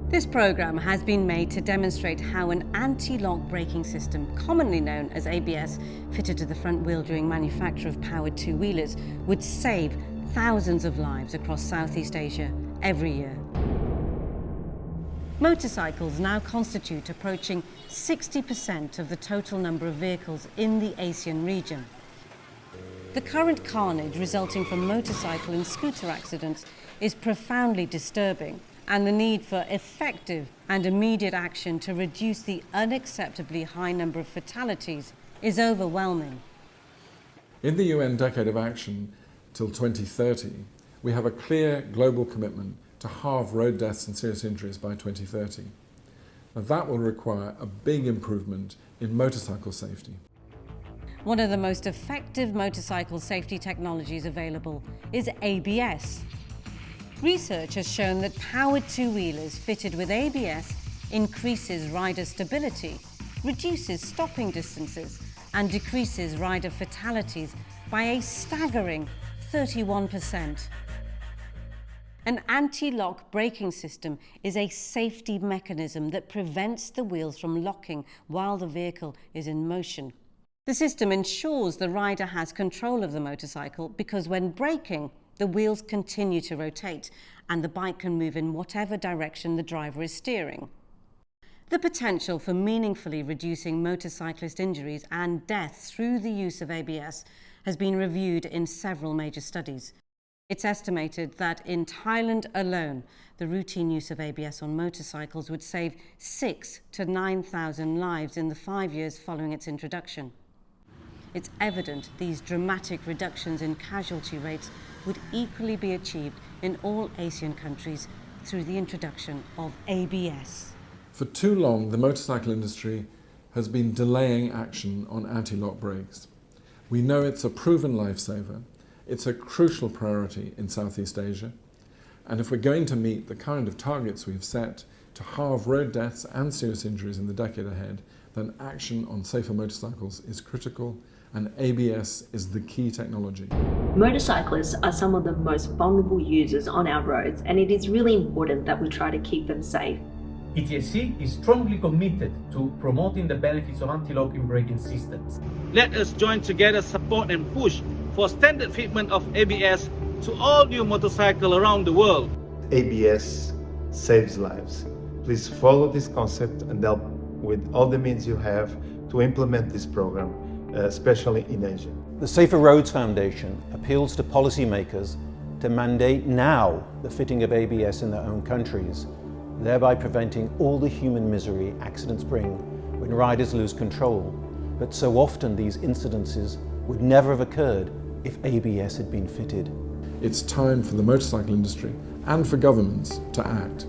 This programme has been made to demonstrate how an anti-lock braking system, commonly known as ABS, fitted to the front wheel during manufacture of powered two-wheelers, would save thousands of lives across Southeast Asia every year. Motorcycles now constitute approaching 60% of the total number of vehicles in the ASEAN region. The current carnage resulting from motorcycle and scooter accidents is profoundly disturbing, and the need for effective and immediate action to reduce the unacceptably high number of fatalities is overwhelming. In the UN Decade of Action till 2030, we have a clear global commitment to halve road deaths and serious injuries by 2030. Now that will require a big improvement in motorcycle safety. One of the most effective motorcycle safety technologies available is ABS. Research has shown that powered two-wheelers fitted with ABS increases rider stability, reduces stopping distances, and decreases rider fatalities by a staggering 31%. An anti-lock braking system is a safety mechanism that prevents the wheels from locking while the vehicle is in motion. The system ensures the rider has control of the motorcycle because when braking, the wheels continue to rotate and the bike can move in whatever direction the driver is steering. The potential for meaningfully reducing motorcyclist injuries and deaths through the use of ABS has been reviewed in several major studies. It's estimated that in Thailand alone, the routine use of ABS on motorcycles would save 6,000 to 9,000 lives in the 5 years following its introduction. It's evident these dramatic reductions in casualty rates would equally be achieved in all ASEAN countries through the introduction of ABS. For too long, the motorcycle industry has been delaying action on anti-lock brakes. We know it's a proven lifesaver. It's a crucial priority in Southeast Asia. And if we're going to meet the kind of targets we've set to halve road deaths and serious injuries in the decade ahead, then action on safer motorcycles is critical, and ABS is the key technology. Motorcyclists are some of the most vulnerable users on our roads, and it is really important that we try to keep them safe. PTSC is strongly committed to promoting the benefits of anti-locking braking systems. Let us join together, support and push for standard fitment of ABS to all new motorcycles around the world. ABS saves lives. Please follow this concept and help with all the means you have to implement this program, especially in Asia. The Safer Roads Foundation appeals to policymakers to mandate now the fitting of ABS in their own countries, thereby preventing all the human misery accidents bring when riders lose control. But so often these incidences would never have occurred if ABS had been fitted. It's time for the motorcycle industry and for governments to act.